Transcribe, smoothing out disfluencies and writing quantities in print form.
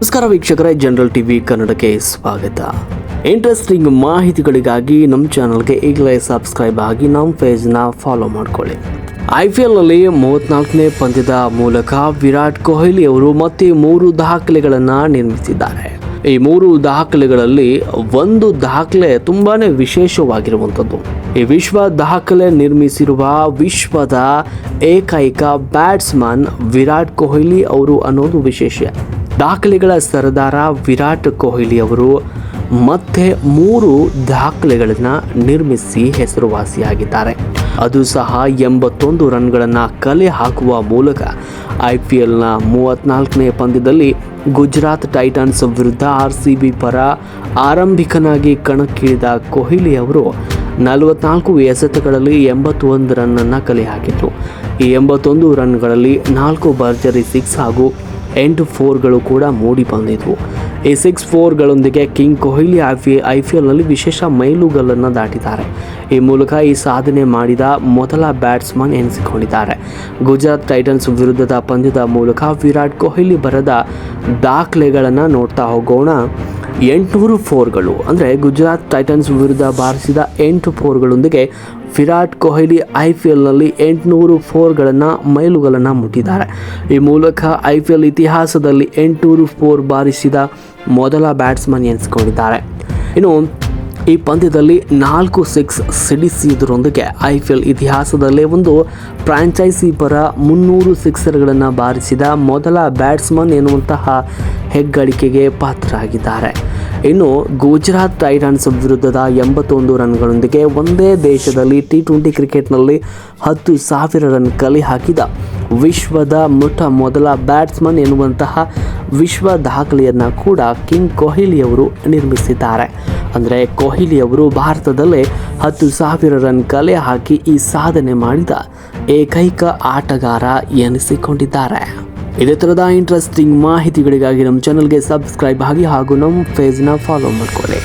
ನಮಸ್ಕಾರ ವೀಕ್ಷಕರೇ, general TV ಕನ್ನಡಕ್ಕೆ ಸ್ವಾಗತ. ಇಂಟ್ರೆಸ್ಟಿಂಗ್ ಮಾಹಿತಿಗಳಿಗಾಗಿ ನಮ್ಮ ಚಾನಲ್ಗೆ ಈಗಲೇ ಸಬ್ಸ್ಕ್ರೈಬ್ ಆಗಿ ನಮ್ಮ ಪೇಜ್ನ ಫಾಲೋ ಮಾಡ್ಕೊಳ್ಳಿ. IPLನಲ್ಲಿ 34ನೇ ಪಂದ್ಯದ ಮೂಲಕ ವಿರಾಟ್ ಕೊಹ್ಲಿ ಅವರು ಮತ್ತೆ 3 ದಾಖಲೆಗಳನ್ನು ನಿರ್ಮಿಸಿದ್ದಾರೆ. ಈ 3 ದಾಖಲೆಗಳಲ್ಲಿ ಒಂದು ದಾಖಲೆ ತುಂಬಾನೇ ವಿಶೇಷವಾಗಿರುವಂಥದ್ದು. ಈ ವಿಶ್ವ ದಾಖಲೆ ನಿರ್ಮಿಸಿರುವ ವಿಶ್ವದ ಏಕೈಕ ಬ್ಯಾಟ್ಸ್ಮನ್ ವಿರಾಟ್ ಕೊಹ್ಲಿ ಅವರು ಅನ್ನೋದು ವಿಶೇಷ. ದಾಖಲೆಗಳ ಸರದಾರ ವಿರಾಟ್ ಕೊಹ್ಲಿ ಅವರು ಮತ್ತೆ 3 ದಾಖಲೆಗಳನ್ನು ನಿರ್ಮಿಸಿ ಹೆಸರುವಾಸಿಯಾಗಿದ್ದಾರೆ. ಅದು ಸಹ 81 ರನ್ಗಳನ್ನು ಕಲೆ ಹಾಕುವ ಮೂಲಕ IPLನ 34ನೇ ಪಂದ್ಯದಲ್ಲಿ ಗುಜರಾತ್ ಟೈಟನ್ಸ್ ವಿರುದ್ಧ RCB ಪರ ಆರಂಭಿಕನಾಗಿ ಕಣಕ್ಕಿಳಿದ ಕೊಹ್ಲಿ ಅವರು 44 ಎಸೆತಗಳಲ್ಲಿ 81 ರನ್ನನ್ನು ಕಲೆ ಹಾಕಿದ್ರು. ಈ 81 ರನ್ಗಳಲ್ಲಿ 4 ಭರ್ಜರಿ 6 ಹಾಗೂ 8 4ಗಳು ಕೂಡ ಮೂಡಿ ಬಂದಿದ್ವು. ಈ 6 4ಗಳೊಂದಿಗೆ ಕಿಂಗ್ ಕೊಹ್ಲಿ IPLನಲ್ಲಿ ವಿಶೇಷ ಮೈಲುಗಲ್ಲನ್ನು ದಾಟಿದ್ದಾರೆ. ಈ ಮೂಲಕ ಈ ಸಾಧನೆ ಮಾಡಿದ ಮೊದಲ ಬ್ಯಾಟ್ಸ್ಮನ್ ಎನಿಸಿಕೊಂಡಿದ್ದಾರೆ. ಗುಜರಾತ್ ಟೈಟನ್ಸ್ ವಿರುದ್ಧದ ಪಂದ್ಯದ ಮೂಲಕ ವಿರಾಟ್ ಕೊಹ್ಲಿ ಬರೆದ ದಾಖಲೆಗಳನ್ನು ನೋಡ್ತಾ ಹೋಗೋಣ. 800 4ಗಳು ಅಂದರೆ ಗುಜರಾತ್ ಟೈಟನ್ಸ್ ವಿರುದ್ಧ ಬಾರಿಸಿದ 8 4ಗಳೊಂದಿಗೆ ವಿರಾಟ್ ಕೊಹ್ಲಿ IPLನಲ್ಲಿ 800 4ಗಳನ್ನು ಮೈಲುಗಲ್ಲನ್ನು ಮುಟ್ಟಿದ್ದಾರೆ. ಈ ಮೂಲಕ IPL ಇತಿಹಾಸದಲ್ಲಿ 800 4 ಬಾರಿಸಿದ ಮೊದಲ ಬ್ಯಾಟ್ಸ್ಮನ್ ಎನಿಸಿಕೊಂಡಿದ್ದಾರೆ. ಇನ್ನು ಈ ಪಂದ್ಯದಲ್ಲಿ 4 6 ಸಿಡಿಸಿದ್ರೊಂದಿಗೆ IPL ಇತಿಹಾಸದಲ್ಲೇ ಒಂದು ಫ್ರಾಂಚೈಸಿ ಪರ 300 ಸಿಕ್ಸರ್ಗಳನ್ನು ಬಾರಿಸಿದ ಮೊದಲ ಬ್ಯಾಟ್ಸ್ಮನ್ ಎನ್ನುವಂತಹ ಹೆಗ್ಗಳಿಕೆಗೆ ಪಾತ್ರರಾಗಿದ್ದಾರೆ. ಇನ್ನು ಗುಜರಾತ್ ಟೈಟನ್ಸ್ ವಿರುದ್ಧದ 81 ರನ್ಗಳೊಂದಿಗೆ ಒಂದೇ ದೇಶದಲ್ಲಿ T20 ಕ್ರಿಕೆಟ್ನಲ್ಲಿ 10,000 ರನ್ ಕಲೆ ಹಾಕಿದ ವಿಶ್ವದ ಮೊದಲ ಬ್ಯಾಟ್ಸ್ಮನ್ ಎನ್ನುವಂತಹ ವಿಶ್ವ ದಾಖಲೆಯನ್ನು ಕೂಡ ಕಿಂಗ್ ಕೊಹ್ಲಿ ಅವರು ನಿರ್ಮಿಸಿದ್ದಾರೆ. ಅಂದರೆ ಕೊಹ್ಲಿ ಅವರು ಭಾರತದಲ್ಲೇ 10,000 ರನ್ ಕಲೆ ಹಾಕಿ ಈ ಸಾಧನೆ ಮಾಡಿದ ಏಕೈಕ ಆಟಗಾರ ಎನಿಸಿಕೊಂಡಿದ್ದಾರೆ. ಇದೇ ಥರದ ಇಂಟ್ರೆಸ್ಟಿಂಗ್ ಮಾಹಿತಿಗಳಿಗಾಗಿ ನಮ್ಮ ಚಾನಲ್ಗೆ ಸಬ್ಸ್ಕ್ರೈಬ್ ಆಗಿ ಹಾಗೂ ನಮ್ಮ ಪೇಜ್ನ ಫಾಲೋ ಮಾಡ್ಕೊಳ್ಳಿ.